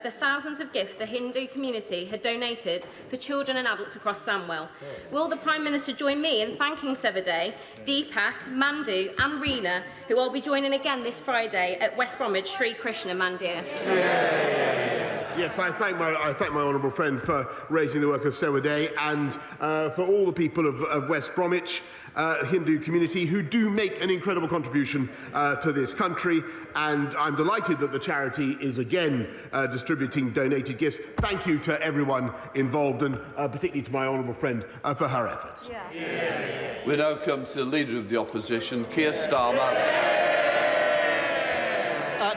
the thousands of gifts the Hindu community had donated for children and adults across Sandwell. Will the Prime Minister join me in thanking Sevaday, Deepak, Mandu and Reena, who will be joining again this Friday at West Bromwich Sri Krishna Mandir? Yes, I thank my honourable friend for raising the work of Sevaday and for all the people of West Bromwich, Hindu community, who do make an incredible contribution to this country, and I'm delighted that the charity is again distributing donated gifts. Thank you to everyone involved, and particularly to my honourable friend for her efforts. We now come to the Leader of the Opposition, Keir Starmer.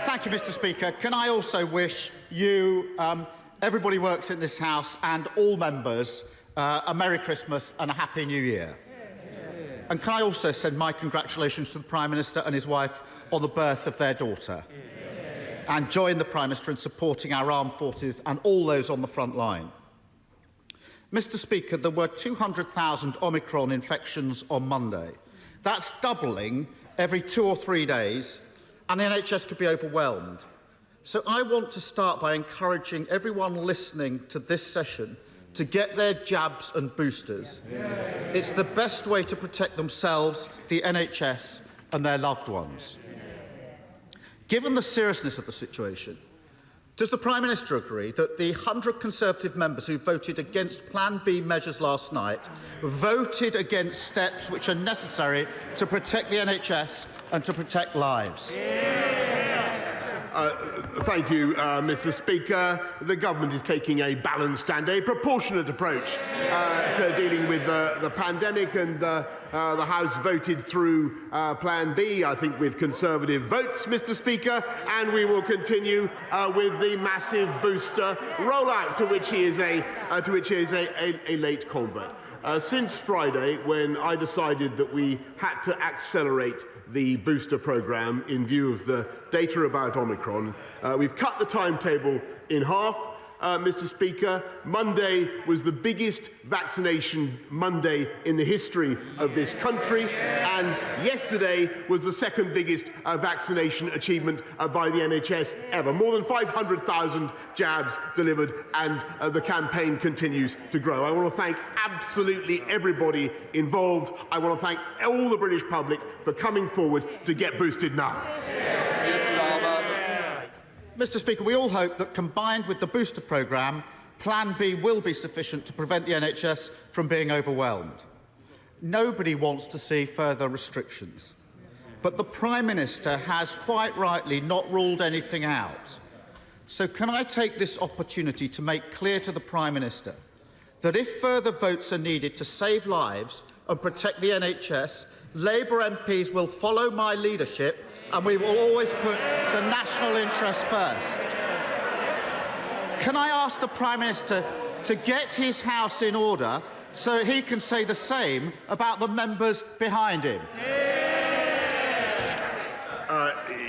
Thank you, Mr. Speaker. Can I also wish you, everybody who works in this House and all members a Merry Christmas and a Happy New Year. And can I also send my congratulations to the Prime Minister and his wife on the birth of their daughter, and join the Prime Minister in supporting our armed forces and all those on the front line. Mr. Speaker, there were 200,000 Omicron infections on Monday. That's doubling every 2 or 3 days, and the NHS could be overwhelmed. So I want to start by encouraging everyone listening to this session to get their jabs and boosters. It's the best way to protect themselves, the NHS and their loved ones. Given the seriousness of the situation, does the Prime Minister agree that the 100 Conservative members who voted against Plan B measures last night voted against steps which are necessary to protect the NHS and to protect lives? Thank you, Mr. Speaker. The government is taking a balanced and a proportionate approach to dealing with the pandemic, and the House voted through Plan B, I think, with Conservative votes, Mr. Speaker, and we will continue with the massive booster rollout, to which he is a late convert. Since Friday, when I decided that we had to accelerate the booster programme in view of the data about Omicron, we've cut the timetable in half. Mr. Speaker, Monday was the biggest vaccination Monday in the history of this country, and yesterday was the second biggest vaccination achievement by the NHS ever. More than 500,000 jabs delivered, and the campaign continues to grow. I want to thank absolutely everybody involved. I want to thank all the British public for coming forward to get boosted now. Mr. Speaker, we all hope that, combined with the booster programme, Plan B will be sufficient to prevent the NHS from being overwhelmed. Nobody wants to see further restrictions, but the Prime Minister has quite rightly not ruled anything out. So can I take this opportunity to make clear to the Prime Minister that if further votes are needed to save lives and protect the NHS, Labour MPs will follow my leadership, and we will always put the national interest first. Can I ask the Prime Minister to get his House in order so he can say the same about the members behind him?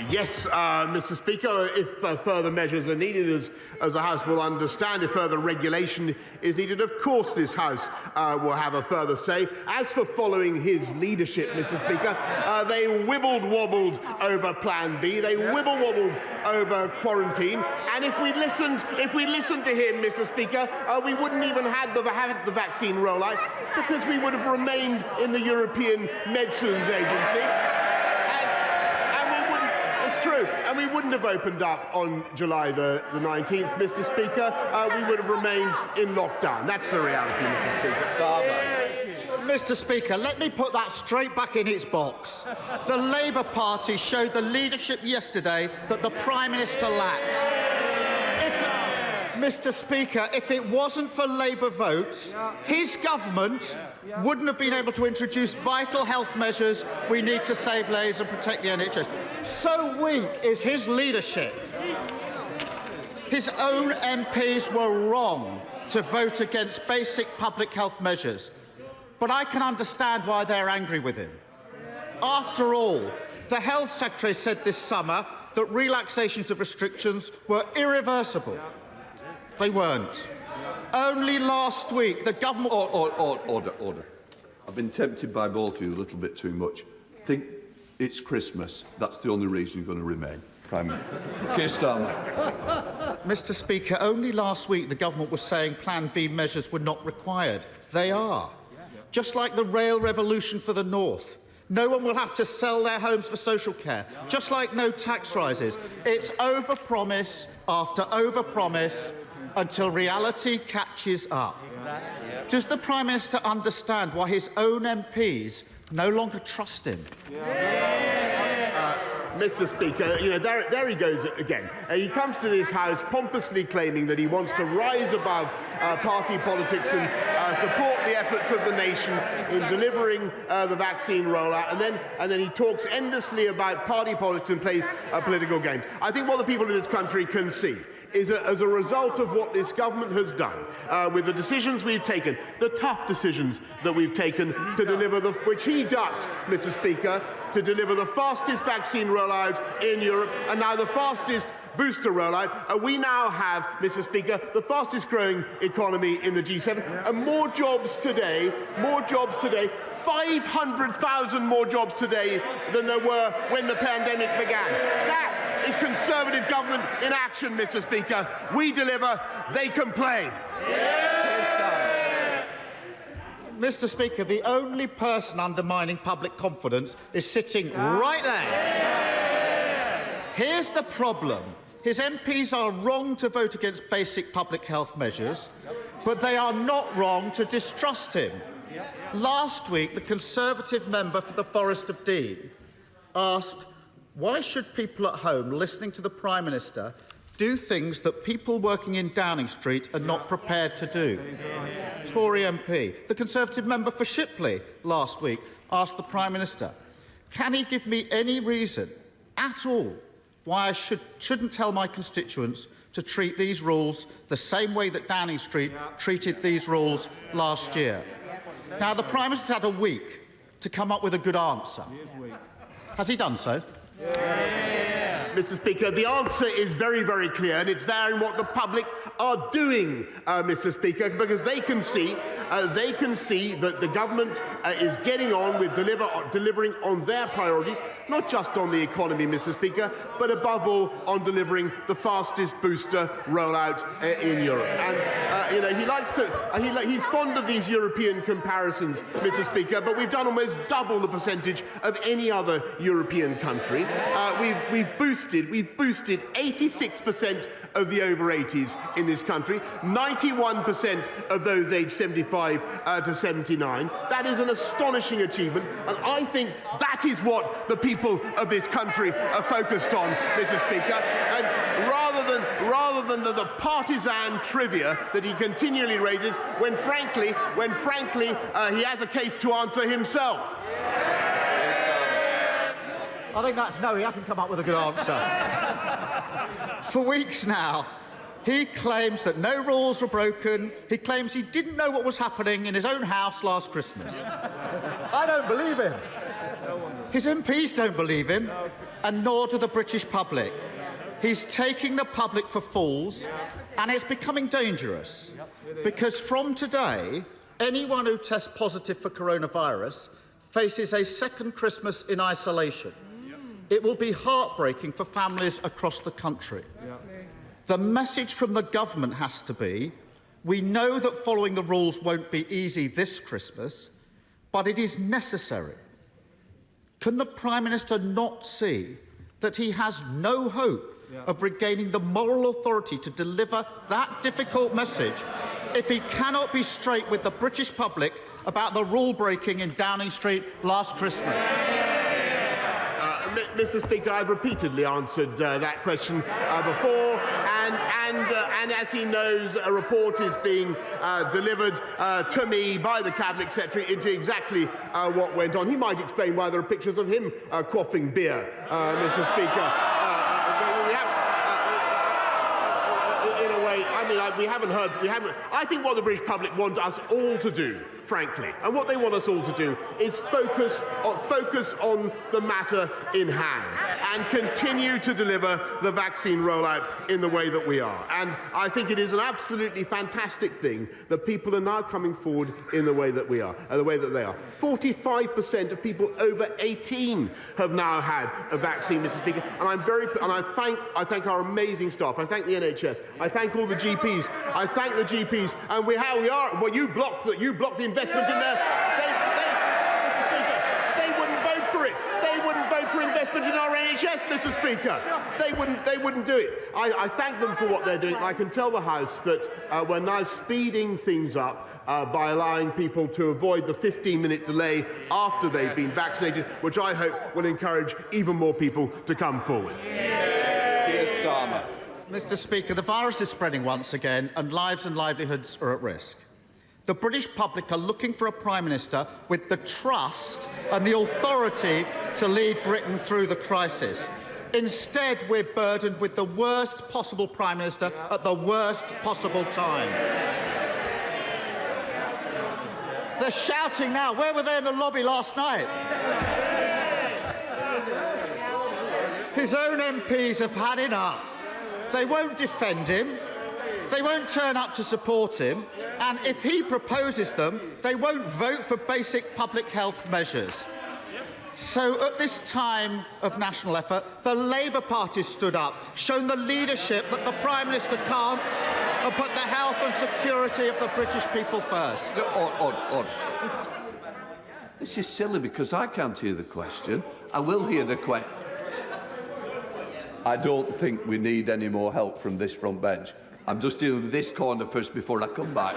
Yes, Mr. Speaker, if further measures are needed, as the House will understand, if further regulation is needed, of course this House will have a further say. As for following his leadership, Mr. Speaker, they wibbled-wobbled over Plan B, they wibble-wobbled over quarantine, and if we listened to him, Mr. Speaker, we wouldn't even have the vaccine rollout, because we would have remained in the European Medicines Agency. True, and we wouldn't have opened up on July the 19th, Mr. Speaker. We would have remained in lockdown. That's the reality, Mr. Speaker. Mr. Speaker, let me put that straight back in its box. The Labour Party showed the leadership yesterday that the Prime Minister lacked. Mr. Speaker, if it wasn't for Labour votes, his government wouldn't have been able to introduce vital health measures we need to save lives and protect the NHS. So weak is his leadership. His own MPs were wrong to vote against basic public health measures, but I can understand why they're angry with him. After all, the Health Secretary said this summer that relaxations of restrictions were irreversible. They weren't. Only last week, the government... Order. I've been tempted by both of you a little bit too much. I think it's Christmas. That's the only reason you're going to remain. Keir Starmer. Mr. Speaker, only last week the government was saying Plan B measures were not required. They are. Just like the rail revolution for the North. No one will have to sell their homes for social care, just like no tax rises. It's overpromise after overpromise until reality catches up. Does the Prime Minister understand why his own MPs no longer trust him? Mr. Speaker, there he goes again. He comes to this House pompously claiming that he wants to rise above party politics and support the efforts of the nation in delivering the vaccine rollout, and then he talks endlessly about party politics and plays political games. I think what the people of this country can see is as a result of what this government has done, with the decisions we've taken, the tough decisions that we've taken to deliver which he ducked, Mr. Speaker, to deliver the fastest vaccine rollout in Europe and now the fastest booster rollout. We now have, Mr. Speaker, the fastest growing economy in the G7 and more jobs today, 500,000 more jobs today than there were when the pandemic began. That is Conservative government in action, Mr. Speaker. We deliver, they complain. Mr. Speaker, the only person undermining public confidence is sitting right there. Here's the problem. His MPs are wrong to vote against basic public health measures, but they are not wrong to distrust him. Last week, the Conservative member for the Forest of Dean asked, why should people at home listening to the Prime Minister do things that people working in Downing Street are not prepared to do? Tory MP. The Conservative member for Shipley last week asked the Prime Minister, can he give me any reason at all why I shouldn't tell my constituents to treat these rules the same way that Downing Street treated these rules last year? Now, the Prime Minister's had a week to come up with a good answer. Has he done so? Mr. Speaker, the answer is very, very clear, and it's there in what the public are doing, Mr. Speaker, because they can see that the government is getting on with delivering on their priorities, not just on the economy, Mr. Speaker, but above all on delivering the fastest booster rollout in Europe. And he's fond of these European comparisons, Mr. Speaker, but we've done almost double the percentage of any other European country. We've boosted 86% of the over-80s in this country, 91% of those aged 75 to 79. That is an astonishing achievement, and I think that is what the people of this country are focused on, Mr. Speaker. And rather than the partisan trivia that he continually raises, when frankly he has a case to answer himself. I think that's no, he hasn't come up with a good answer. For weeks now, he claims that no rules were broken. He claims he didn't know what was happening in his own house last Christmas. I don't believe him. His MPs don't believe him, and nor do the British public. He's taking the public for fools, and it's becoming dangerous, because from today, anyone who tests positive for coronavirus faces a second Christmas in isolation. It will be heartbreaking for families across the country. The message from the government has to be, we know that following the rules won't be easy this Christmas, but it is necessary. Can the Prime Minister not see that he has no hope of regaining the moral authority to deliver that difficult message if he cannot be straight with the British public about the rule breaking in Downing Street last Christmas? Mr. Speaker, I've repeatedly answered that question before, and as he knows, a report is being delivered to me by the Cabinet Secretary into exactly what went on. He might explain why there are pictures of him quaffing beer, Mr. Speaker. I think what the British public want us all to do frankly. And what they want us all to do is focus on the matter in hand and continue to deliver the vaccine rollout in the way that we are. And I think it is an absolutely fantastic thing that people are now coming forward in the way that we are, the way that they are. 45% of people over 18 have now had a vaccine, Mr. Speaker, and I thank our amazing staff. I thank the NHS. I thank all the GPs. I thank the GPs. And we are. Well, you blocked the investment in there. Mr. Speaker, they wouldn't vote for it. They wouldn't vote for investment in our NHS, Mr. Speaker. They wouldn't do it. I thank them for what they're doing. I can tell the House that we're now speeding things up by allowing people to avoid the 15-minute delay after they've been vaccinated, which I hope will encourage even more people to come forward. Keir Starmer. Mr. Speaker, the virus is spreading once again and lives and livelihoods are at risk. The British public are looking for a Prime Minister with the trust and the authority to lead Britain through the crisis. Instead, we're burdened with the worst possible Prime Minister at the worst possible time. They're shouting now. Where were they in the lobby last night? His own MPs have had enough. They won't defend him. They won't turn up to support him. And if he proposes them, they won't vote for basic public health measures. So at this time of national effort, the Labour Party stood up, shown the leadership that the Prime Minister can't, and put the health and security of the British people first. On. This is silly because I can't hear the question. I will hear the question. I don't think we need any more help from this front bench. I'm just dealing with this corner first before I come back.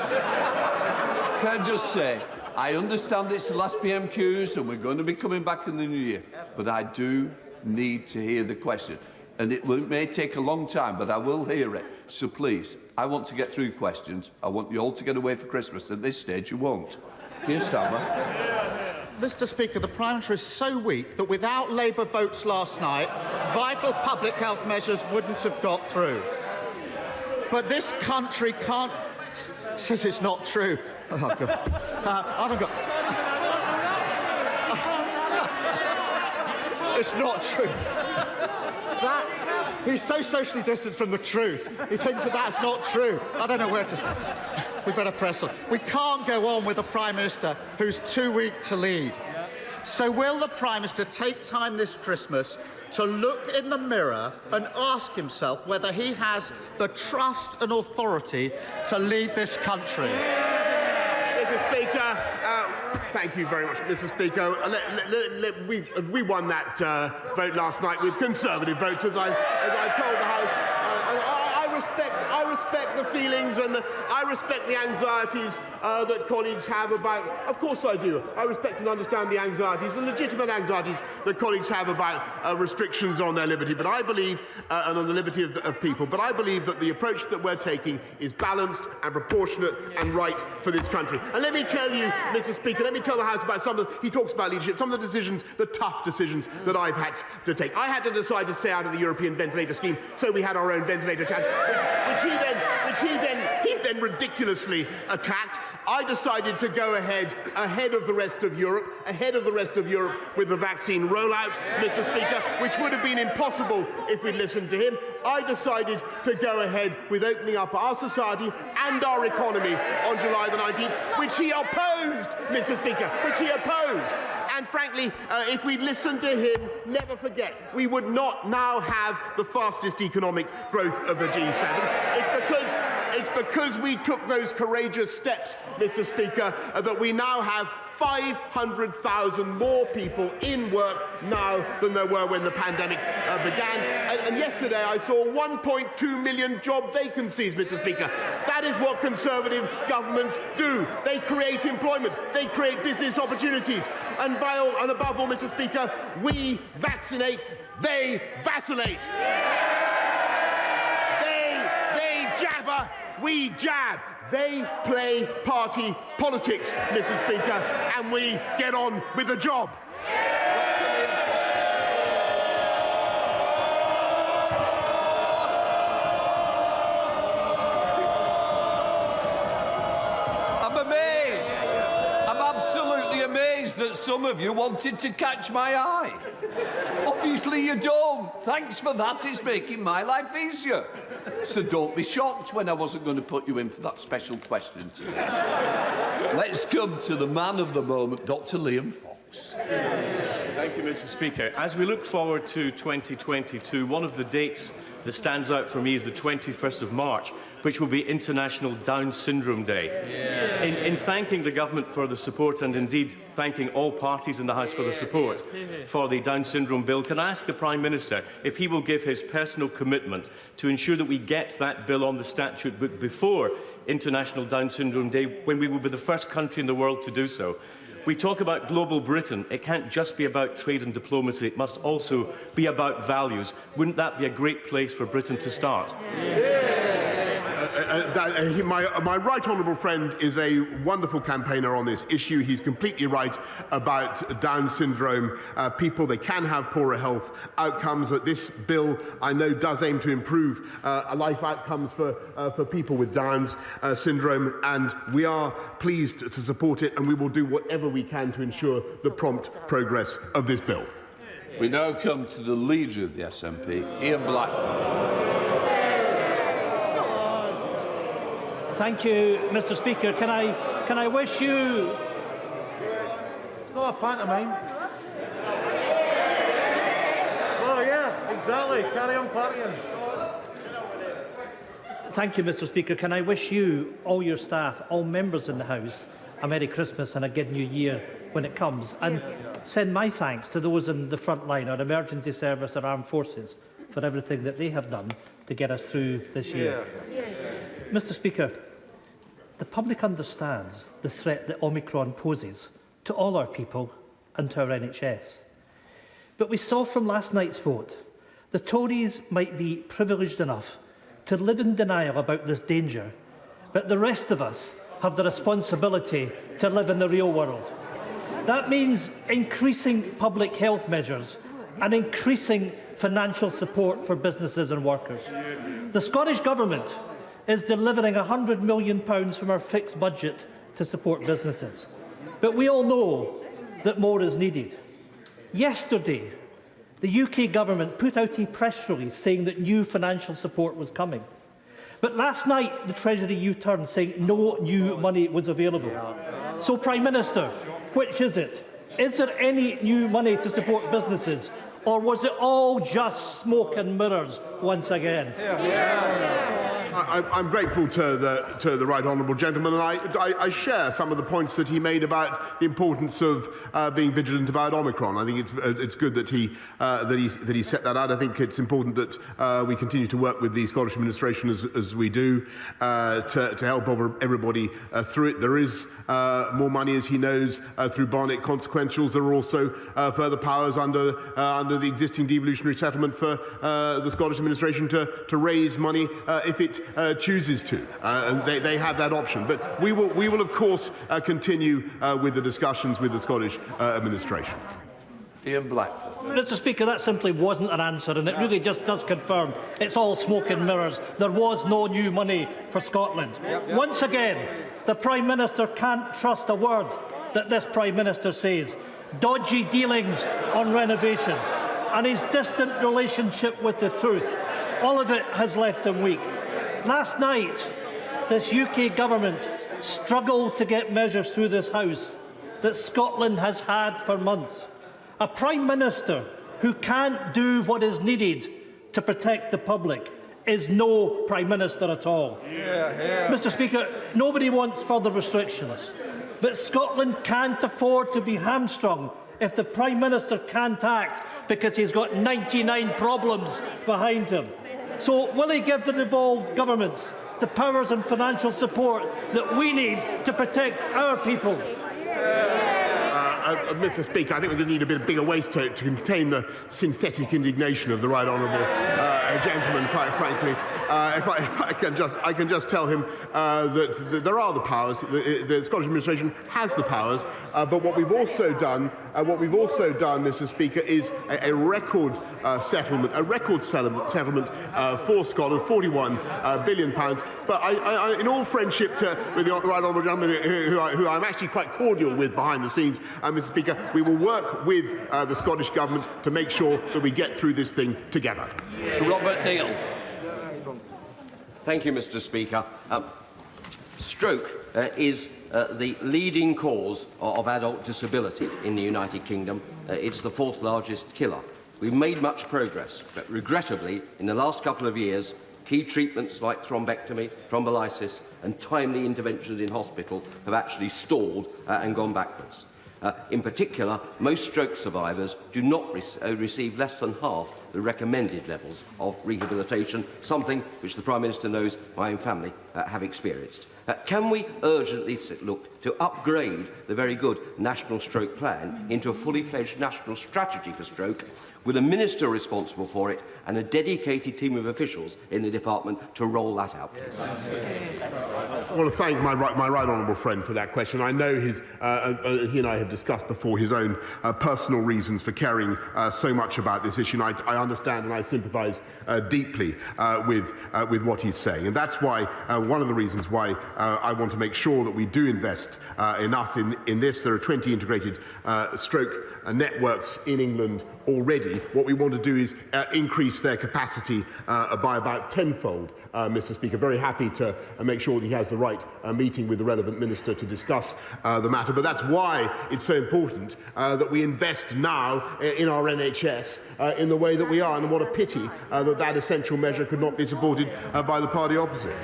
Can I just say, I understand it's the last PMQs and we're going to be coming back in the new year, but I do need to hear the question. And it may take a long time, but I will hear it. So please, I want to get through questions. I want you all to get away for Christmas. At this stage, you won't. Keir Starmer. Mr. Speaker, the Prime Minister is so weak that without Labour votes last night, vital public health measures wouldn't have got through. But this country can't... Says it's not true. Oh, God. I haven't got... It's not true. He's so socially distant from the truth. He thinks that that's not true. I don't know where to start. We better press on. We can't go on with a Prime Minister who's too weak to lead. So will the Prime Minister take time this Christmas to look in the mirror and ask himself whether he has the trust and authority to lead this country? Mr. Speaker, thank you very much, Mr. Speaker. We won that vote last night with Conservative votes, as I told the House. I respect the feelings and I respect the anxieties that colleagues have about... Of course I do. I respect and understand the anxieties, the legitimate anxieties that colleagues have about restrictions on their liberty, but I believe, and on the liberty of people, but I believe that the approach that we're taking is balanced and proportionate and right for this country. And let me tell you, Mr. Speaker, let me tell the House about he talks about leadership, some of the decisions, the tough decisions that I've had to take. I had to decide to stay out of the European ventilator scheme, so we had our own ventilator challenge, which he then ridiculously attacked. I decided to go ahead of the rest of Europe, with the vaccine rollout, Mr. Speaker, which would have been impossible if we'd listened to him. I decided to go ahead with opening up our society and our economy on July the 19th, which he opposed, Mr. Speaker, which he opposed. And frankly, if we'd listened to him, never forget, we would not now have the fastest economic growth of the G7. It's because we took those courageous steps, Mr. Speaker, that we now have 500,000 more people in work now than there were when the pandemic began. And yesterday I saw 1.2 million job vacancies, Mr. Speaker. That is what Conservative governments do. They create employment. They create business opportunities. And above all, Mr. Speaker, we vaccinate, they vacillate. They jabber, we jab. They play party politics, Mr. Speaker, and we get on with the job. some of you wanted to catch my eye. Obviously you don't. Thanks for that. It's making my life easier. So don't be shocked when I wasn't going to put you in for that special question today. Let's come to the man of the moment, Dr. Liam Fox. Thank you, Mr. Speaker. As we look forward to 2022, one of the dates that stands out for me is the 21st of March, which will be International Down Syndrome Day. Yeah. In thanking the government for the support, and indeed thanking all parties in the House for the support for the Down Syndrome Bill, can I ask the Prime Minister if he will give his personal commitment to ensure that we get that bill on the statute book before International Down Syndrome Day, when we will be the first country in the world to do so? We talk about global Britain. It can't just be about trade and diplomacy. It must also be about values. Wouldn't that be a great place for Britain to start? My right honourable friend is a wonderful campaigner on this issue. He's completely right about Down syndrome people. They can have poorer health outcomes. This bill, I know, does aim to improve life outcomes for people with Down syndrome, and we are pleased to support it, and we will do whatever we can to ensure the prompt progress of this bill. We now come to the leader of the SNP, Ian Blackford. Thank you, Mr. Speaker. Can I wish you... It's not a pantomime. Oh, yeah, exactly. Carry on partying. Thank you, Mr. Speaker. Can I wish you, all your staff, all members in the House, a Merry Christmas and a good New Year when it comes, and send my thanks to those in the front line, our emergency service, our armed forces, for everything that they have done to get us through this year. Mr. Speaker, the public understands the threat that Omicron poses to all our people and to our NHS. But we saw from last night's vote the Tories might be privileged enough to live in denial about this danger, but the rest of us have the responsibility to live in the real world. That means increasing public health measures and increasing financial support for businesses and workers. The Scottish Government is delivering £100 million from our fixed budget to support businesses. But we all know that more is needed. Yesterday, the UK Government put out a press release saying that new financial support was coming. But last night, the Treasury U-turned saying no new money was available. So, Prime Minister, which is it? Is there any new money to support businesses? Or was it all just smoke and mirrors once again? I'm grateful to the right honourable gentleman, and I share some of the points that he made about the importance of being vigilant about Omicron. I think it's good that he set that out. I think it's important that we continue to work with the Scottish administration as we do to help everybody through it. There is more money, as he knows, through Barnett consequentials. There are also further powers under the existing devolutionary settlement for the Scottish administration to raise money if it chooses to, and they have that option. But we will of course continue with the discussions with the Scottish administration. Ian Blackford. Mr. Speaker, that simply wasn't an answer, and it really just does confirm it's all smoke and mirrors. There was no new money for Scotland. Once again, the Prime Minister can't trust a word that this Prime Minister says. Dodgy dealings on renovations and his distant relationship with the truth. All of it has left him weak. Last night, this UK Government struggled to get measures through this House that Scotland has had for months. A Prime Minister who can't do what is needed to protect the public is no Prime Minister at all. Mr. Speaker, nobody wants further restrictions, but Scotland can't afford to be hamstrung if the Prime Minister can't act because he's got 99 problems behind him. So will he give the devolved governments the powers and financial support that we need to protect our people? Mr. Speaker, I think we're going to need a bit bigger waistcoat to contain the synthetic indignation of the right honourable gentleman, quite frankly. I can just tell him that there are the powers. The Scottish administration has the powers. But what we've also done, Mr. Speaker, is a record settlement, for Scotland, £41 billion. But I, in all friendship with the right honourable gentleman, who I'm actually quite cordial with behind the scenes, Mr. Speaker, we will work with the Scottish Government to make sure that we get through this thing together. Sir Robert Neal. Thank you, Mr. Speaker. Stroke is the leading cause of adult disability in the United Kingdom. It's the 4th largest killer. We've made much progress, but regrettably, in the last couple of years, key treatments like thrombectomy, thrombolysis and timely interventions in hospital have actually stalled and gone backwards. In particular, most stroke survivors do not receive less than half the recommended levels of rehabilitation, something which the Prime Minister knows my own family have experienced. Can we urgently look to upgrade the very good National Stroke Plan into a fully fledged national strategy for stroke, with a minister responsible for it and a dedicated team of officials in the department to roll that out? I want to thank my right honourable friend for that question. I know he and I have discussed before his own personal reasons for caring so much about this issue, and I understand and I sympathise deeply with what he's saying. And that's why one of the reasons why I want to make sure that we do invest enough in this. There are 20 integrated stroke networks in England already. What we want to do is increase their capacity by about tenfold. Mr. Speaker, very happy to make sure that he has the right meeting with the relevant minister to discuss the matter. But that's why it's so important that we invest now in our NHS in the way that we are. And what a pity that essential measure could not be supported by the party opposite.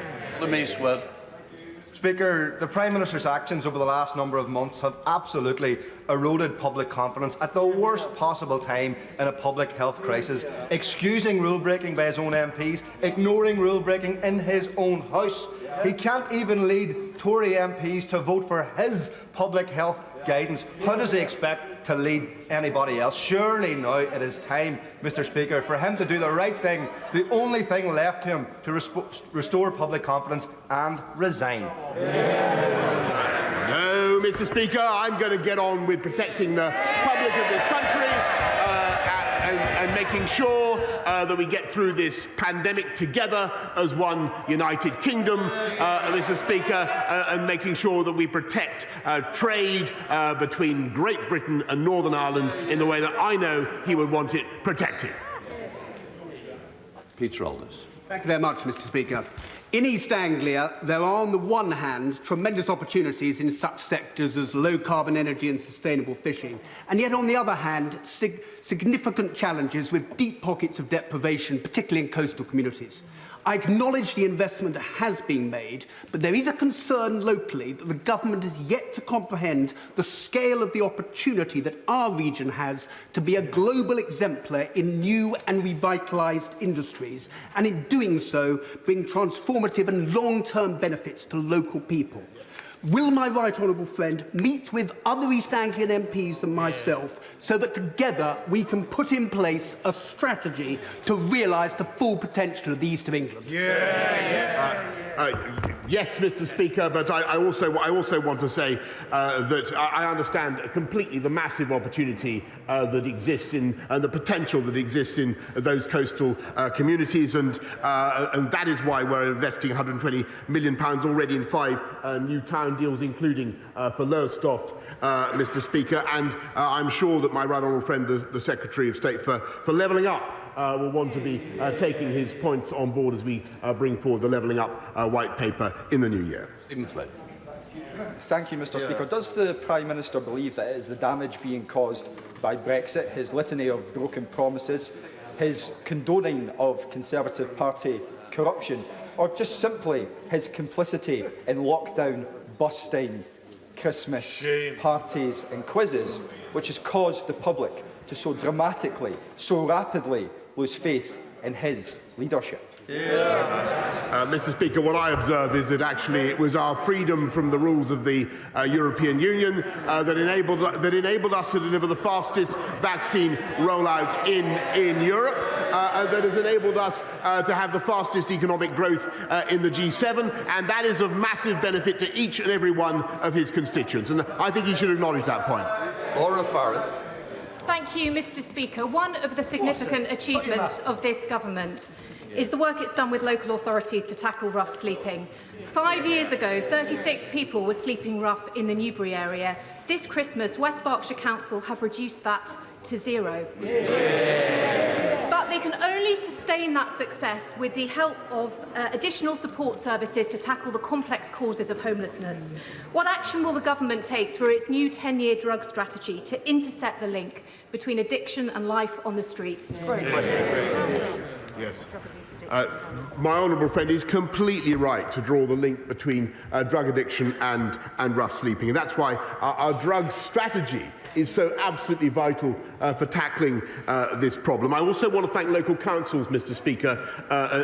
Speaker, the Prime Minister's actions over the last number of months have absolutely eroded public confidence at the worst possible time in a public health crisis, excusing rule-breaking by his own MPs, ignoring rule-breaking in his own House. He can't even lead Tory MPs to vote for his public health guidance. How does he expect to lead anybody else? Surely now it is time, Mr. Speaker, for him to do the right thing, the only thing left to him to restore public confidence, and resign. No, Mr. Speaker, I'm going to get on with protecting the public of this country and making sure that we get through this pandemic together as one united kingdom, Mr. Speaker, and making sure that we protect trade between Great Britain and Northern Ireland in the way that I know he would want it protected. Peter Aldous. Thank you very much, Mr. Speaker. In East Anglia, there are, on the one hand, tremendous opportunities in such sectors as low-carbon energy and sustainable fishing, and yet, on the other hand, significant challenges with deep pockets of deprivation, particularly in coastal communities. I acknowledge the investment that has been made, but there is a concern locally that the government is yet to comprehend the scale of the opportunity that our region has to be a global exemplar in new and revitalised industries, and in doing so, bring transformative and long-term benefits to local people. Will my right honourable friend meet with other East Anglian MPs and myself so that together we can put in place a strategy to realise the full potential of the East of England? Yes, Mr. Speaker, but I also want to say that I understand completely the massive opportunity that exists in and the potential that exists in those coastal communities, and that is why we're investing £120 million already in 5 new town deals, including for Lowestoft, Mr. Speaker, and I'm sure that my right honourable friend, the Secretary of State for Levelling Up, will want to be taking his points on board as we bring forward the Levelling Up white paper in the new year. Thank you, Mr. Speaker. Does the Prime Minister believe that it is the damage being caused by Brexit, his litany of broken promises, his condoning of Conservative Party corruption, or just simply his complicity in lockdown, busting, Christmas parties and quizzes, which has caused the public to so dramatically, so rapidly lose faith in his leadership? Mr. Speaker, what I observe is that actually it was our freedom from the rules of the European Union that enabled us to deliver the fastest vaccine rollout in Europe, that has enabled us to have the fastest economic growth in the G7, and that is of massive benefit to each and every one of his constituents. And I think he should acknowledge that point. Laura Farrell. Thank you, Mr. Speaker. One of the significant achievements of this government is the work it's done with local authorities to tackle rough sleeping. 5 years ago, 36 people were sleeping rough in the Newbury area. This Christmas, West Berkshire Council have reduced that to 0. But they can only sustain that success with the help of additional support services to tackle the complex causes of homelessness. What action will the government take through its new 10-year drug strategy to intercept the link between addiction and life on the streets? Yes. My honourable friend is completely right to draw the link between drug addiction and rough sleeping, and that's why our drug strategy is so absolutely vital for tackling this problem. I also want to thank local councils, Mr. Speaker,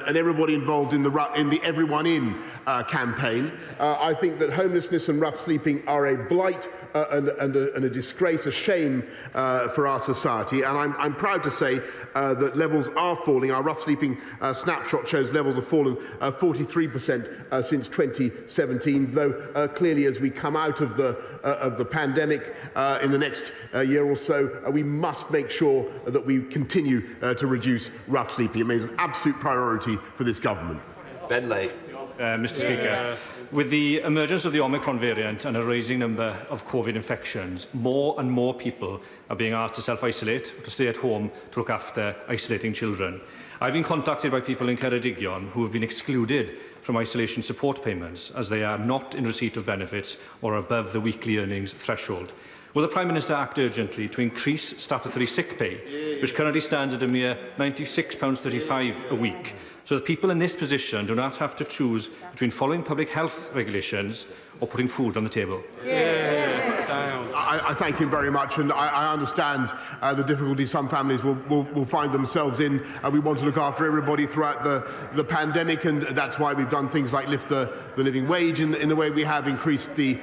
and everybody involved in the Everyone In campaign. I think that homelessness and rough sleeping are a blight and a disgrace, a shame for our society. And I'm proud to say that levels are falling. Our rough sleeping snapshot shows levels have fallen 43% since 2017, though clearly as we come out of the pandemic in the next year or so, we must make sure that we continue to reduce rough sleeping. It remains an absolute priority for this government. Ben Lay. Mr. Speaker, with the emergence of the Omicron variant and a rising number of COVID infections, more and more people are being asked to self-isolate or to stay at home to look after isolating children. I've been contacted by people in Ceredigion who have been excluded from isolation support payments as they are not in receipt of benefits or above the weekly earnings threshold. Will the Prime Minister act urgently to increase statutory sick pay, which currently stands at a mere £96.35 a week, so that people in this position do not have to choose between following public health regulations or putting food on the table? I thank him very much, and I understand the difficulties some families will find themselves in. We want to look after everybody throughout the pandemic, and that's why we've done things like lift the living wage in the way we have, increased the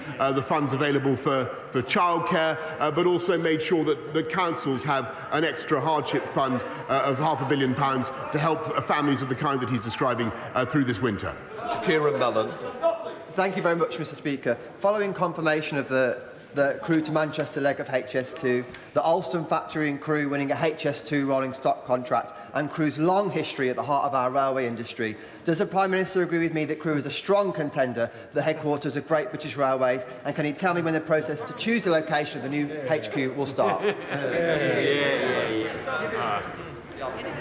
funds available for childcare, but also made sure that the councils have an extra hardship fund of £500 million to help families of the kind that he's describing through this winter. Shakira Mellon. Thank you very much, Mr. Speaker. Following confirmation of the Crewe to Manchester leg of HS2, the Alston factory and Crewe winning a HS2 rolling stock contract, and Crewe's long history at the heart of our railway industry, does the Prime Minister agree with me that Crewe is a strong contender for the headquarters of Great British Railways, and can he tell me when the process to choose the location of the new HQ will start?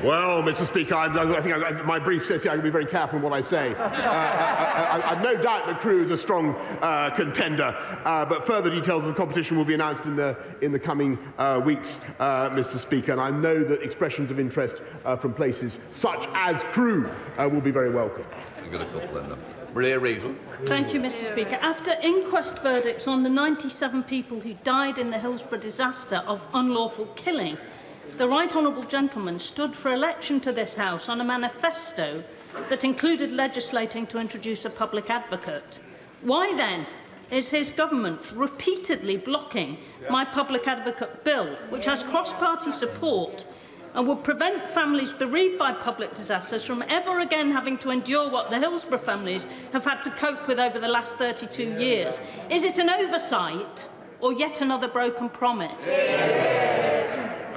Well, Mr. Speaker, I think my brief says here I can be very careful in what I say. I've no doubt that Crewe is a strong contender, but further details of the competition will be announced in the coming weeks, Mr. Speaker, and I know that expressions of interest from places such as Crewe will be very welcome. You've got a couple in there. Maria Regal. Thank you, Mr. Speaker. After inquest verdicts on the 97 people who died in the Hillsborough disaster of unlawful killing, the Right Honourable Gentleman stood for election to this House on a manifesto that included legislating to introduce a public advocate. Why then is his government repeatedly blocking my public advocate bill, which has cross-party support and would prevent families bereaved by public disasters from ever again having to endure what the Hillsborough families have had to cope with over the last 32 years? Is it an oversight or yet another broken promise?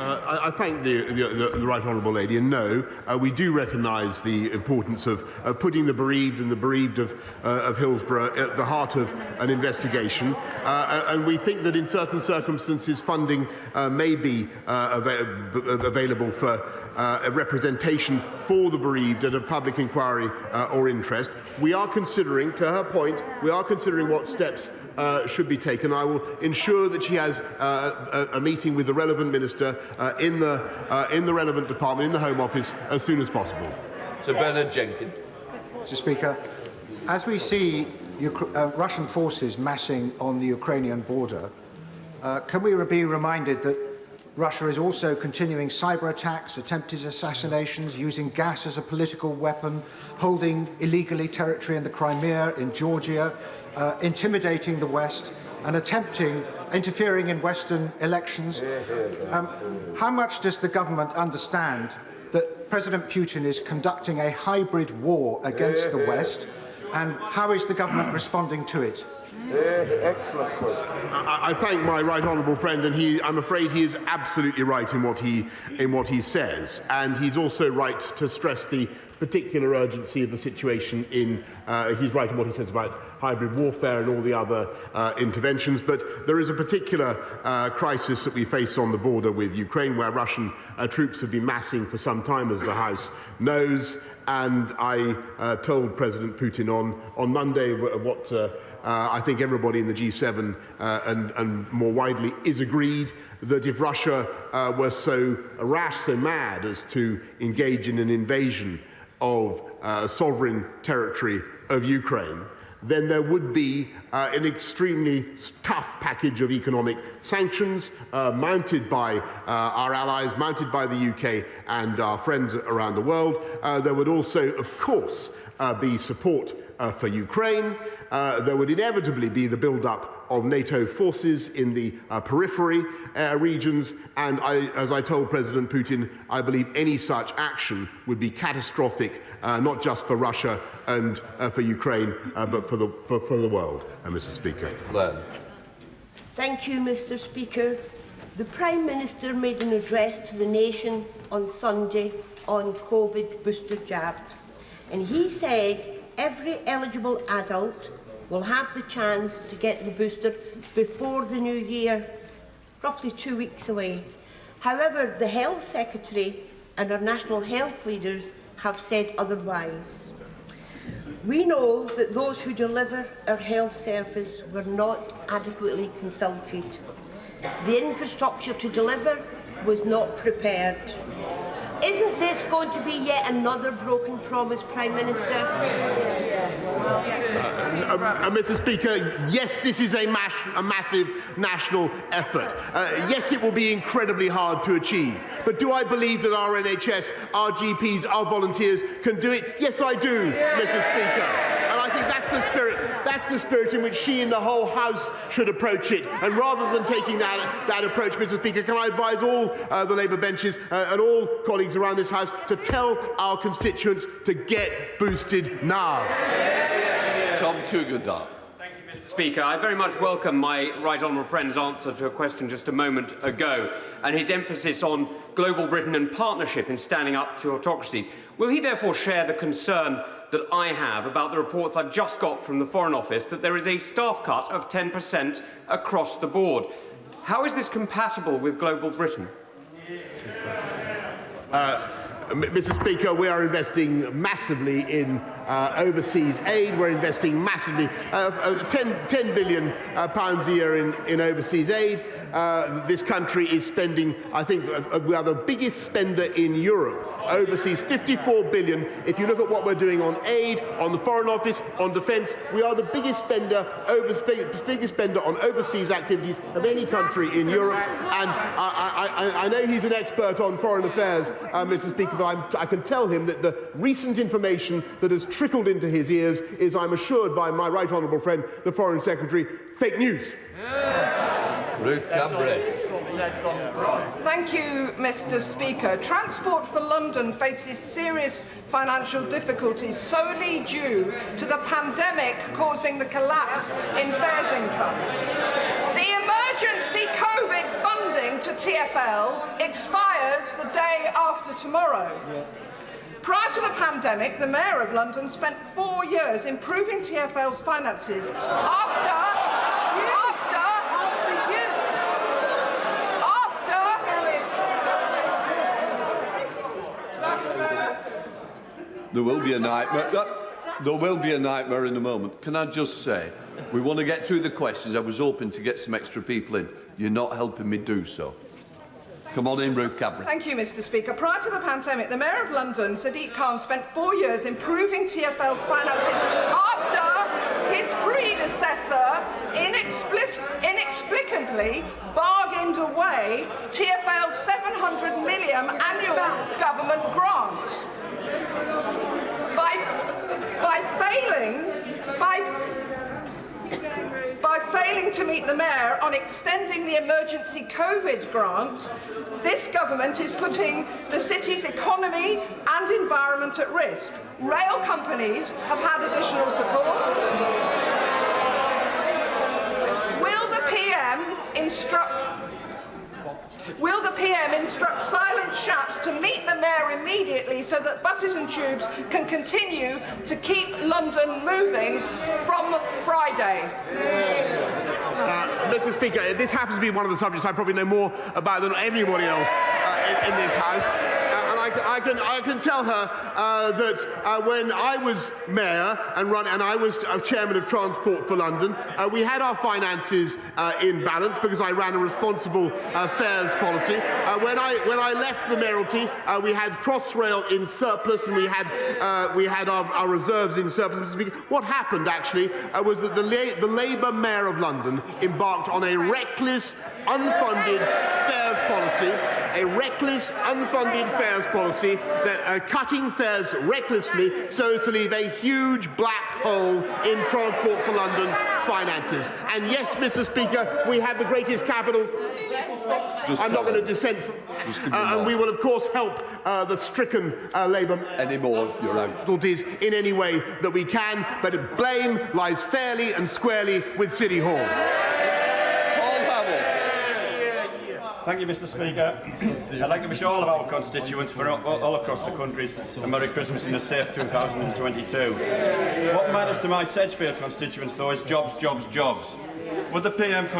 I thank the Right Honourable Lady, and no, we do recognise the importance of putting the bereaved and the bereaved of Hillsborough at the heart of an investigation, and we think that in certain circumstances funding may be available for a representation for the bereaved at a public inquiry or interest. We are considering, to her point, we are considering what steps should be taken. I will ensure that she has a meeting with the relevant minister in the relevant department, in the Home Office, as soon as possible. Sir Bernard Jenkins. Mr. Speaker, as we see Russian forces massing on the Ukrainian border, can we be reminded that Russia is also continuing cyber attacks, attempted assassinations, using gas as a political weapon, holding illegally territory in the Crimea, in Georgia, intimidating the West, and interfering in Western elections. How much does the government understand that President Putin is conducting a hybrid war against the West, and how is the government responding to it? Excellent question. I thank my right honourable friend, and I'm afraid he is absolutely right in what he says, and he's also right to stress the particular urgency of the situation he's right in what he says about hybrid warfare and all the other interventions, but there is a particular crisis that we face on the border with Ukraine, where Russian troops have been massing for some time, as the House knows, and I told President Putin on Monday what I think everybody in the G7 and more widely is agreed, that if Russia were so rash, so mad as to engage in an invasion of sovereign territory of Ukraine, then there would be an extremely tough package of economic sanctions mounted by our allies, mounted by the UK and our friends around the world. There would also, of course, be support for Ukraine. There would inevitably be the build-up of NATO forces in the periphery regions, and as I told President Putin, I believe any such action would be catastrophic, not just for Russia and for Ukraine, but for the world, Mr. Speaker. Thank you, Mr. Speaker. The Prime Minister made an address to the nation on Sunday on COVID booster jabs, and he said every eligible adult will have the chance to get the booster before the new year, roughly 2 weeks away. However, the Health Secretary and our national health leaders have said otherwise. We know that those who deliver our health service were not adequately consulted. The infrastructure to deliver was not prepared. Isn't this going to be yet another broken promise, Prime Minister? Mr. Speaker, yes, this is a massive national effort. Yes, it will be incredibly hard to achieve. But do I believe that our NHS, our GPs, our volunteers can do it? Yes, I do, Mr. Speaker. And I think that's the spirit in which she and the whole House should approach it. And rather than taking that approach, Mr. Speaker, can I advise all the Labour benches and all colleagues around this House to tell our constituents to get boosted now. Tom Tugudar. Speaker, I very much welcome my right honourable friend's answer to a question just a moment ago and his emphasis on global Britain and partnership in standing up to autocracies. Will he therefore share the concern that I have about the reports I've just got from the Foreign Office that there is a staff cut of 10% across the board? How is this compatible with global Britain? Mr. Speaker, we are investing massively in overseas aid. We're investing massively, £10 billion a year in overseas aid. This country is spending, I think, we are the biggest spender in Europe. Overseas, 54 billion. If you look at what we're doing on aid, on the Foreign Office, on defence, we are the biggest spender on overseas activities of any country in Europe. And I know he's an expert on foreign affairs, Mr. Speaker, but I can tell him that the recent information that has trickled into his ears is, I'm assured by my right honourable friend, the Foreign Secretary, fake news. Ruth Cambray. Thank you, Mr. Speaker. Transport for London faces serious financial difficulties solely due to the pandemic causing the collapse in fares income. The emergency COVID funding to TfL expires the day after tomorrow. Prior to the pandemic, the Mayor of London spent 4 years improving TfL's finances There will be a nightmare. There will be a nightmare in a moment. Can I just say, we want to get through the questions. I was hoping to get some extra people in. You're not helping me do so. Come on in, Ruth Cambray. Thank you, Mr. Speaker. Prior to the pandemic, the Mayor of London, Sadiq Khan, spent 4 years improving TfL's finances after his predecessor inexplicably bargained away TfL's £700 million annual government grant. By failing to meet the Mayor on extending the emergency COVID grant, this government is putting the city's economy and environment at risk. Rail companies have had additional support. Will the PM instruct silent shaps to meet the Mayor immediately so that buses and tubes can continue to keep London moving from Friday? Mr. Speaker, this happens to be one of the subjects I probably know more about than anybody else in this House. I can tell her that when I was Mayor and I was Chairman of Transport for London, we had our finances in balance because I ran a responsible fares policy. When I left the mayoralty, we had Crossrail in surplus and we had our reserves in surplus. What happened actually was that the Labour Mayor of London embarked on a reckless, unfunded fares policy, that cutting fares recklessly so as to leave a huge black hole in Transport for London's finances. And yes, Mr. Speaker, we have the greatest capitals. I'm not going to dissent from and we will, of course, help the stricken Labour difficulties in any way that we can, but blame lies fairly and squarely with City Hall. Thank you, Mr. Speaker. I'd like to wish all of our constituents for all across the country a Merry Christmas and a safe 2022. What matters to my Sedgefield constituents, though, is jobs, jobs, jobs. Would the PM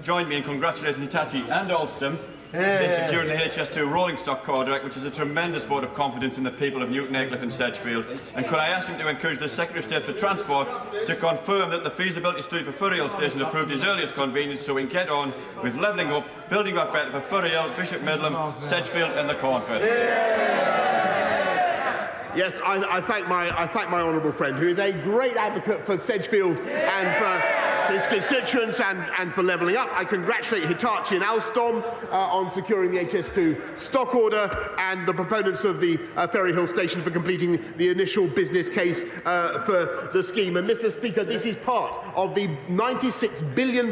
join me in congratulating Hitachi and Alstom in securing the HS2 rolling stock contract, which is a tremendous vote of confidence in the people of Newton Aycliffe and Sedgefield? And could I ask him to encourage the Secretary of State for Transport to confirm that the feasibility study for Furriel Station approved his earliest convenience so we can get on with levelling up, building back better for Furriel, Bishop Midland, Sedgefield and the Cornford? Yes, I thank my honourable friend, who is a great advocate for Sedgefield and for his constituents and for levelling up. I congratulate Hitachi and Alstom on securing the HS2 stock order and the proponents of the Ferry Hill Station for completing the initial business case for the scheme. And Mr. Speaker, this is part of the £96 billion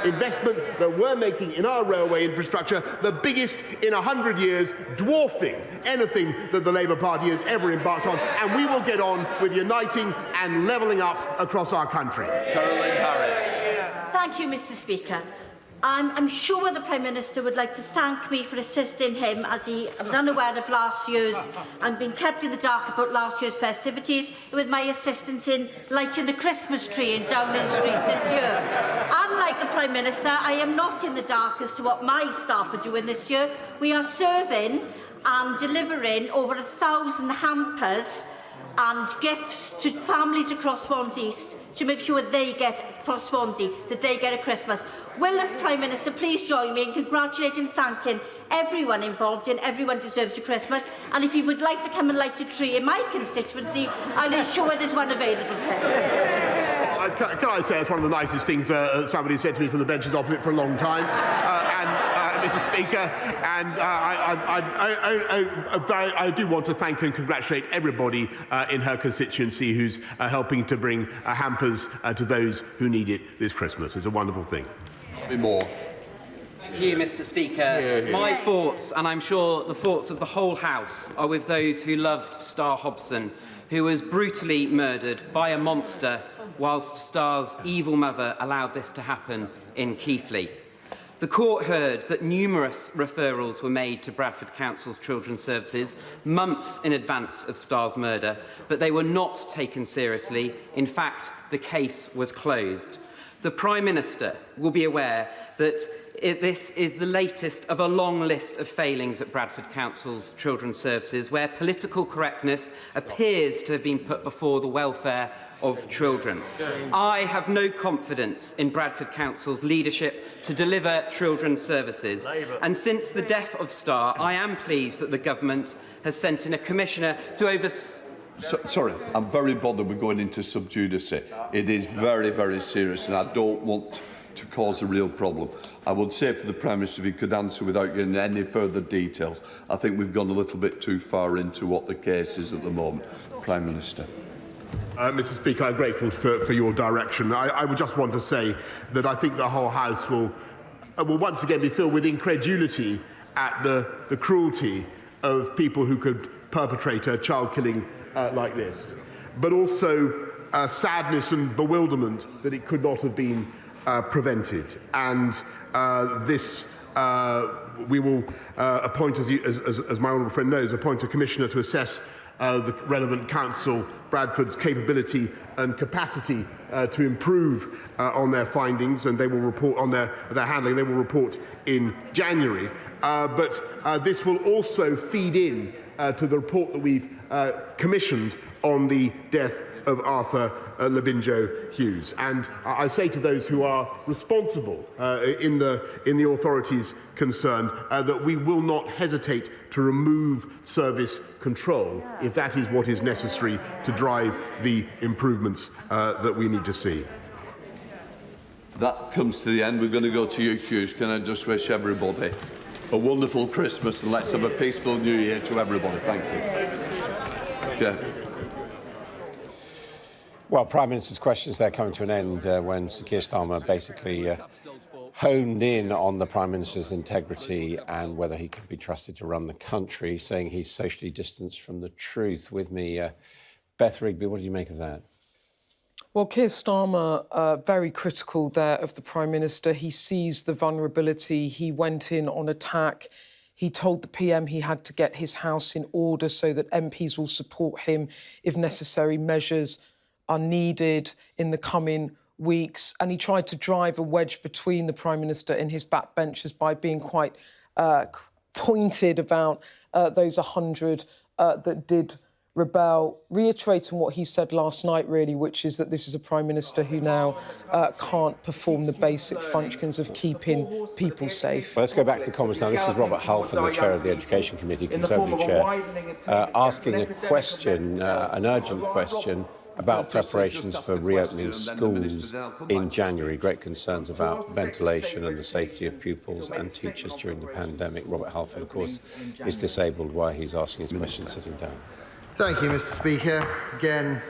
investment that we're making in our railway infrastructure, the biggest in 100 years, dwarfing anything that the Labour Party has ever embarked on. And we will get on with uniting and levelling up across our country. Thank you, Mr. Speaker. I'm sure the Prime Minister would like to thank me for assisting him, as he was unaware of last year's and been kept in the dark about last year's festivities, with my assistance in lighting the Christmas tree in Downing Street this year. Unlike the Prime Minister, I am not in the dark as to what my staff are doing this year. We are serving and delivering over 1,000 hampers and gifts to families across Swansea East to make sure they get across Swansea, that they get a Christmas. Will the Prime Minister please join me in congratulating and thanking everyone involved in Everyone Deserves a Christmas, and if he would like to come and light a tree in my constituency, I'll ensure there's one available for him. Can I say it's one of the nicest things somebody said to me from the benches opposite for a long time, Mr. Speaker, and I do want to thank and congratulate everybody in her constituency who's helping to bring hampers to those who need it this Christmas. It's a wonderful thing. Thank you, Mr. Speaker. My thoughts, and I'm sure the thoughts of the whole House, are with those who loved Star Hobson, who was brutally murdered by a monster whilst Star's evil mother allowed this to happen in Keighley. The court heard that numerous referrals were made to Bradford Council's Children's Services months in advance of Star's murder, but they were not taken seriously. In fact, the case was closed. The Prime Minister will be aware that this is the latest of a long list of failings at Bradford Council's Children's Services, where political correctness appears to have been put before the welfare of children. I have no confidence in Bradford Council's leadership to deliver children's services. And since the death of Star, I am pleased that the government has sent in a commissioner to oversee. Sorry, I'm very bothered with going into sub judice. It is very, very serious, and I don't want to cause a real problem. I would say for the Prime Minister, if he could answer without getting any further details. I think we've gone a little bit too far into what the case is at the moment. Prime Minister. Mr. Speaker, I'm grateful for your direction. I would just want to say that I think the whole House will once again be filled with incredulity at the cruelty of people who could perpetrate a child killing like this, but also sadness and bewilderment that it could not have been prevented. And this we will appoint, as my honourable friend knows, appoint a commissioner to assess the relevant council, Bradford's capability and capacity to improve on their findings, and they will report on their handling. They will report in January. But this will also feed in to the report that we've commissioned on the death of Arthur Labinjo Hughes. And I say to those who are responsible in the authorities concerned that we will not hesitate to remove service control if that is what is necessary to drive the improvements that we need to see. That comes to the end. We're going to go to you, Hughes. Can I just wish everybody a wonderful Christmas, and let's have a peaceful New Year to everybody. Thank you. Yeah. Well, Prime Minister's questions there coming to an end when Sir Keir Starmer basically honed in on the Prime Minister's integrity and whether he could be trusted to run the country, saying he's socially distanced from the truth. With me, Beth Rigby, what do you make of that? Well, Keir Starmer, very critical there of the Prime Minister. He sees the vulnerability. He went in on attack. He told the PM he had to get his house in order so that MPs will support him if necessary measures are needed in the coming weeks. And he tried to drive a wedge between the Prime Minister and his backbenchers by being quite pointed about those 100 that did rebel, reiterating what he said last night, really, which is that this is a Prime Minister who now can't perform the basic functions of keeping people safe. Well, let's go back to the comments now. This is Robert Halfon, the Chair of the Education Committee, Conservative Chair, asking a question, an urgent question, about preparations for reopening schools in January. Great concerns about ventilation and the safety of pupils and teachers during the pandemic. Robert Halfon, of course, is disabled while he's asking his question sitting down. Thank you, Mr. Speaker. Again,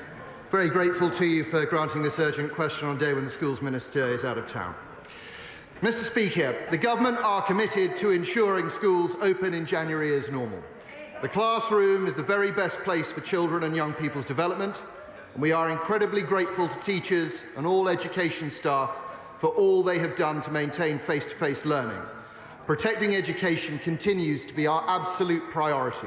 very grateful to you for granting this urgent question on a day when the Schools Minister is out of town. Mr. Speaker, the Government are committed to ensuring schools open in January as normal. The classroom is the very best place for children and young people's development, and we are incredibly grateful to teachers and all education staff for all they have done to maintain face-to-face learning. Protecting education continues to be our absolute priority.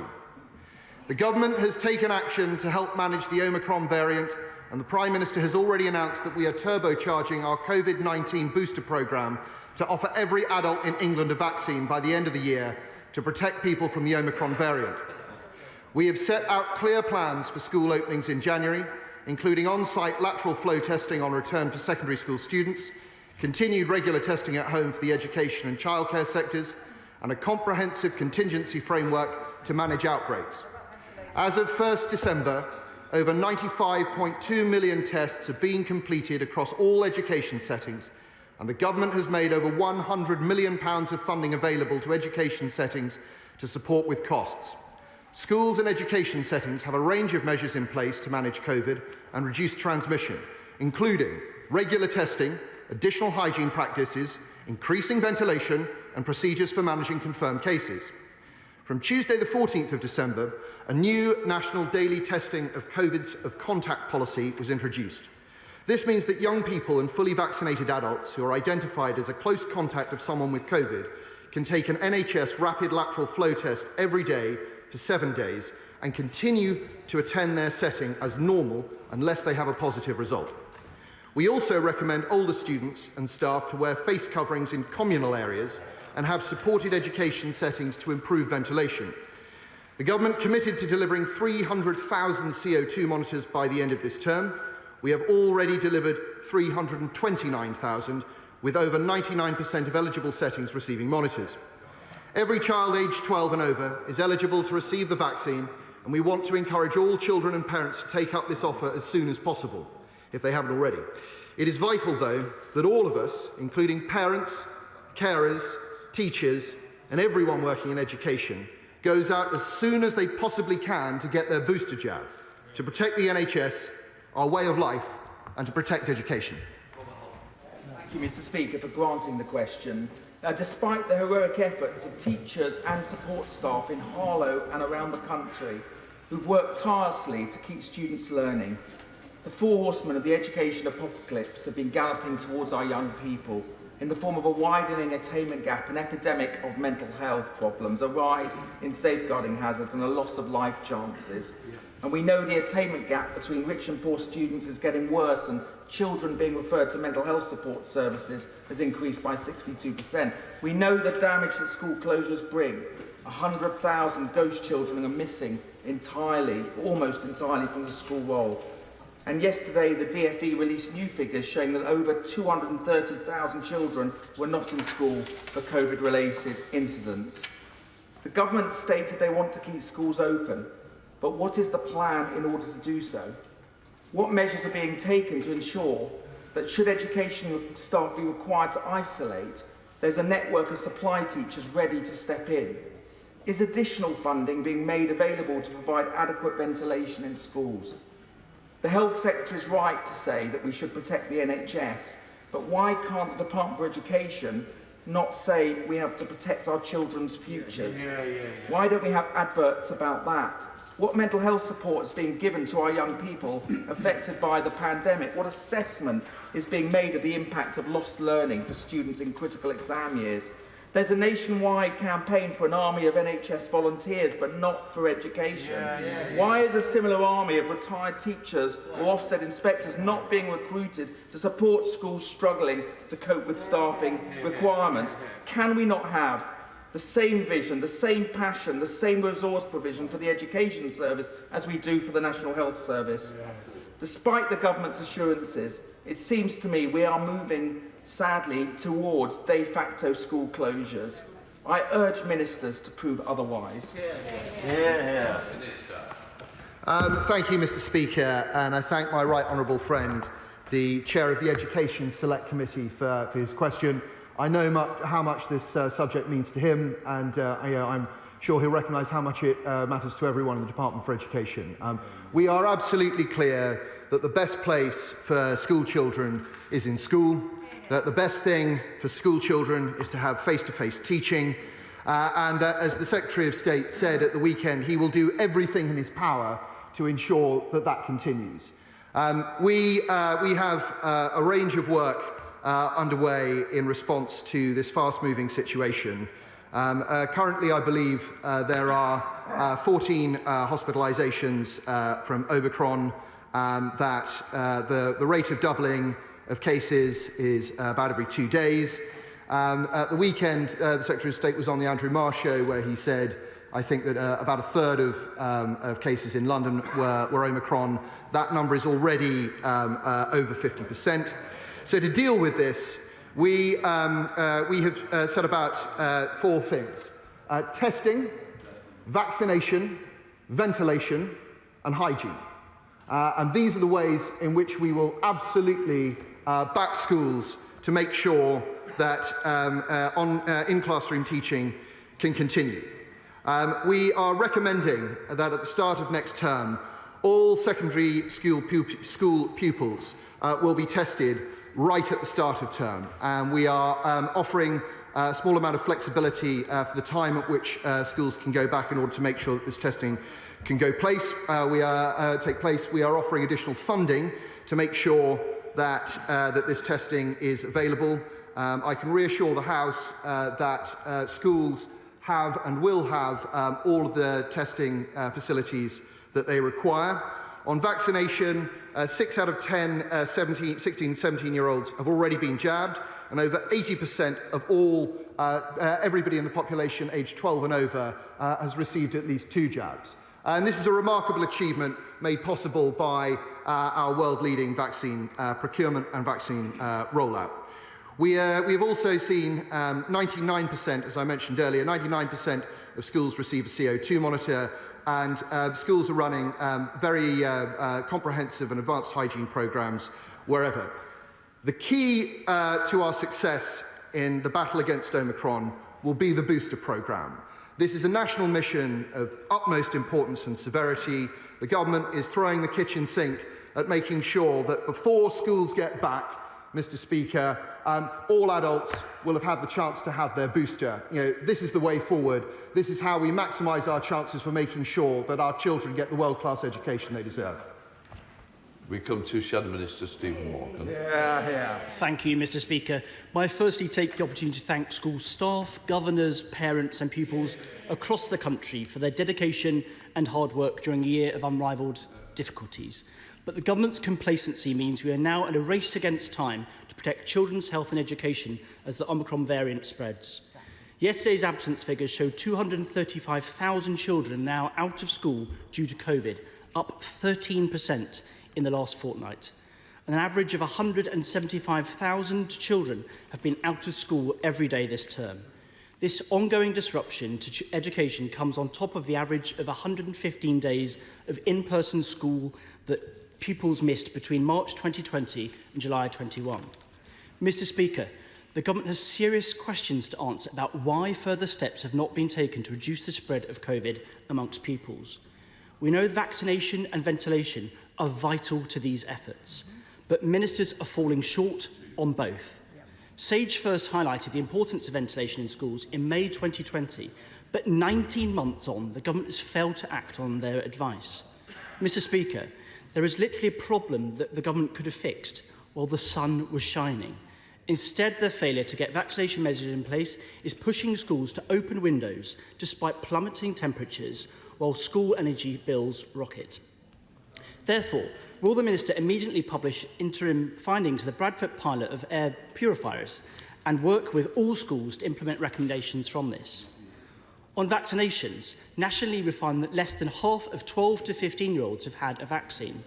The Government has taken action to help manage the Omicron variant, and the Prime Minister has already announced that we are turbocharging our COVID-19 booster programme to offer every adult in England a vaccine by the end of the year to protect people from the Omicron variant. We have set out clear plans for school openings in January, including on-site lateral flow testing on return for secondary school students, continued regular testing at home for the education and childcare sectors, and a comprehensive contingency framework to manage outbreaks. As of 1st December, over 95.2 million tests have been completed across all education settings, and the Government has made over £100 million of funding available to education settings to support with costs. Schools and education settings have a range of measures in place to manage COVID and reduce transmission, including regular testing, additional hygiene practices, increasing ventilation, and procedures for managing confirmed cases. From Tuesday the 14th of December, a new national daily testing of COVID contact policy was introduced. This means that young people and fully vaccinated adults who are identified as a close contact of someone with COVID can take an NHS rapid lateral flow test every day for 7 days and continue to attend their setting as normal unless they have a positive result. We also recommend older students and staff to wear face coverings in communal areas and have supported education settings to improve ventilation. The Government committed to delivering 300,000 CO2 monitors by the end of this term. We have already delivered 329,000, with over 99% of eligible settings receiving monitors. Every child aged 12 and over is eligible to receive the vaccine, and we want to encourage all children and parents to take up this offer as soon as possible, if they haven't already. It is vital, though, that all of us, including parents, carers, teachers, and everyone working in education, goes out as soon as they possibly can to get their booster jab, to protect the NHS, our way of life, and to protect education. Thank you, Mr. Speaker, for granting the question. Despite the heroic efforts of teachers and support staff in Harlow and around the country who've worked tirelessly to keep students learning, the four horsemen of the education apocalypse have been galloping towards our young people in the form of a widening attainment gap, an epidemic of mental health problems, a rise in safeguarding hazards and a loss of life chances. And we know the attainment gap between rich and poor students is getting worse, and children being referred to mental health support services has increased by 62%. We know the damage that school closures bring. 100,000 ghost children are missing entirely, almost entirely, from the school roll. And yesterday, the DfE released new figures showing that over 230,000 children were not in school for COVID-related incidents. The government stated they want to keep schools open, but what is the plan in order to do so? What measures are being taken to ensure that should education staff be required to isolate, there's a network of supply teachers ready to step in? Is additional funding being made available to provide adequate ventilation in schools? The Health Secretary is right to say that we should protect the NHS, but why can't the Department for Education not say we have to protect our children's futures? Why don't we have adverts about that? What mental health support is being given to our young people affected by the pandemic? What assessment is being made of the impact of lost learning for students in critical exam years? There's a nationwide campaign for an army of NHS volunteers, but not for education. Why is a similar army of retired teachers or Ofsted inspectors not being recruited to support schools struggling to cope with staffing requirements? Can we not have the same vision, the same passion, the same resource provision for the education service as we do for the National Health Service? Despite the government's assurances, it seems to me we are moving sadly towards de facto school closures. I urge ministers to prove otherwise. Thank you, Mr. Speaker, and I thank my right honourable friend, the Chair of the Education Select Committee, for his question. I know how much this subject means to him, and I'm sure he'll recognise how much it matters to everyone in the Department for Education. We are absolutely clear that the best place for school children is in school, that the best thing for school children is to have face-to-face teaching, and as the Secretary of State said at the weekend, he will do everything in his power to ensure that that continues. We have a range of work underway in response to this fast-moving situation. Currently, I believe there are 14 hospitalisations from Omicron, that the rate of doubling of cases is about every 2 days. At the weekend, the Secretary of State was on the Andrew Marr show, where he said, I think that about a third of cases in London were Omicron. That number is already over 50%. So to deal with this, we have set about 4 things: testing, vaccination, ventilation, and hygiene. And these are the ways in which we will absolutely back schools to make sure that in-classroom teaching can continue. We are recommending that at the start of next term, all secondary school pupils will be tested right at the start of term. And we are offering a small amount of flexibility for the time at which schools can go back in order to make sure that this testing can take place. We are offering additional funding to make sure that this testing is available. I can reassure the House that schools have and will have all of the testing facilities that they require. On vaccination, 6 out of 10 16 and 17-year-olds have already been jabbed, and over 80% of all everybody in the population aged 12 and over has received at least 2 jabs. And this is a remarkable achievement made possible by our world-leading vaccine procurement and vaccine rollout. We have also seen 99%, as I mentioned earlier, 99% of schools receive a CO2 monitor, and schools are running very comprehensive and advanced hygiene programmes wherever. The key to our success in the battle against Omicron will be the booster programme. This is a national mission of utmost importance and severity. The government is throwing the kitchen sink at making sure that before schools get back, Mr. Speaker, all adults will have had the chance to have their booster. This is the way forward. This is how we maximise our chances for making sure that our children get the world-class education they deserve. We come to Shadow Minister Stephen Morgan. Thank you, Mr. Speaker. I firstly take the opportunity to thank school staff, governors, parents and pupils across the country for their dedication and hard work during a year of unrivalled difficulties. But the government's complacency means we are now in a race against time to protect children's health and education as the Omicron variant spreads. Yesterday's absence figures show 235,000 children now out of school due to COVID, up 13% in the last fortnight. An average of 175,000 children have been out of school every day this term. This ongoing disruption to education comes on top of the average of 115 days of in-person school that pupils missed between March 2020 and July 21. Mr. Speaker, the government has serious questions to answer about why further steps have not been taken to reduce the spread of COVID amongst pupils. We know vaccination and ventilation are vital to these efforts, but ministers are falling short on both. Sage first highlighted the importance of ventilation in schools in May 2020, but 19 months on, the government has failed to act on their advice. Mr. Speaker, there is literally a problem that the government could have fixed while the sun was shining. Instead, their failure to get vaccination measures in place is pushing schools to open windows despite plummeting temperatures while school energy bills rocket. Therefore, will the Minister immediately publish interim findings of the Bradford pilot of air purifiers and work with all schools to implement recommendations from this? On vaccinations, nationally we find that less than half of 12 to 15-year-olds have had a vaccine.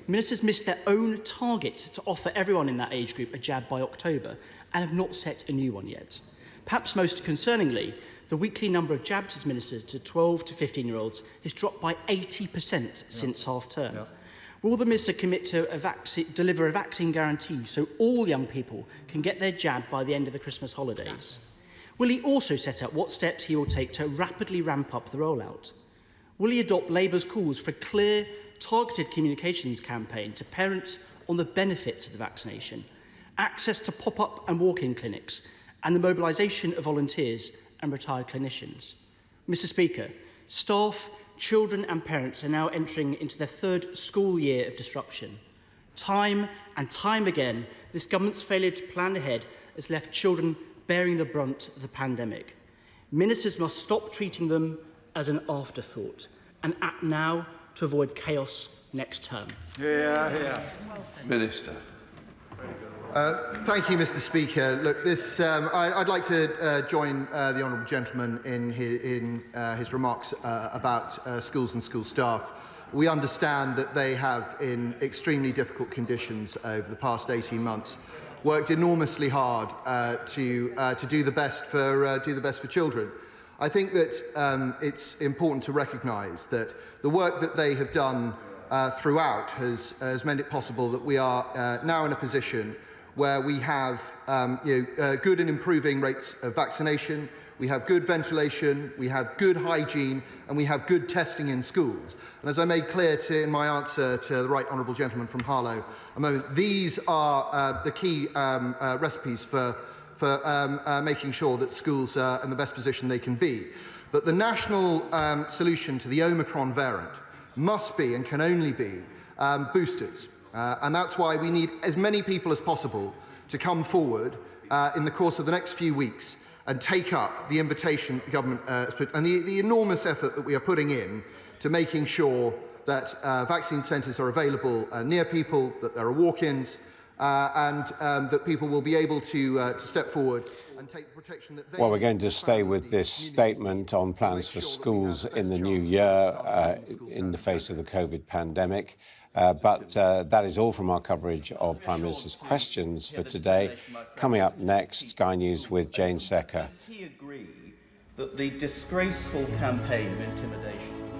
Ministers missed their own target to offer everyone in that age group a jab by October and have not set a new one yet. Perhaps most concerningly, the weekly number of jabs administered to 12 to 15-year-olds has dropped by 80% since half-term. Will the Minister commit to deliver a vaccine guarantee so all young people can get their jab by the end of the Christmas holidays? Will he also set out what steps he will take to rapidly ramp up the rollout? Will he adopt Labour's calls for a clear, targeted communications campaign to parents on the benefits of the vaccination, access to pop-up and walk-in clinics, and the mobilisation of volunteers and retired clinicians? Mr. Speaker, staff, children and parents are now entering into their third school year of disruption. Time and time again, this government's failure to plan ahead has left children bearing the brunt of the pandemic. Ministers must stop treating them as an afterthought and act now to avoid chaos next term. Minister. Thank you, Mr. Speaker. Look, I'd like to join the honourable gentleman in his remarks about schools and school staff. We understand that they have, in extremely difficult conditions over the past 18 months, worked enormously hard to do the best for children. I think that it's important to recognise that the work that they have done throughout has made it possible that we are now in a position where we have good and improving rates of vaccination, we have good ventilation, we have good hygiene, and we have good testing in schools. And as I made clear in my answer to the right honourable gentleman from Harlow a moment, these are the key recipes for making sure that schools are in the best position they can be. But the national solution to the Omicron variant must be and can only be boosters. And that's why we need as many people as possible to come forward in the course of the next few weeks and take up the invitation the government has put, and the enormous effort that we are putting in to making sure that vaccine centres are available near people, that there are walk-ins, and that people will be able to step forward and take the protection that they... Well, we're going to stay with this statement on plans for schools in the new year in the face of the COVID pandemic. But that is all from our coverage of Prime Minister's questions for today. Coming up next, Sky News with Jane Secker. Does he agree that the disgraceful campaign of intimidation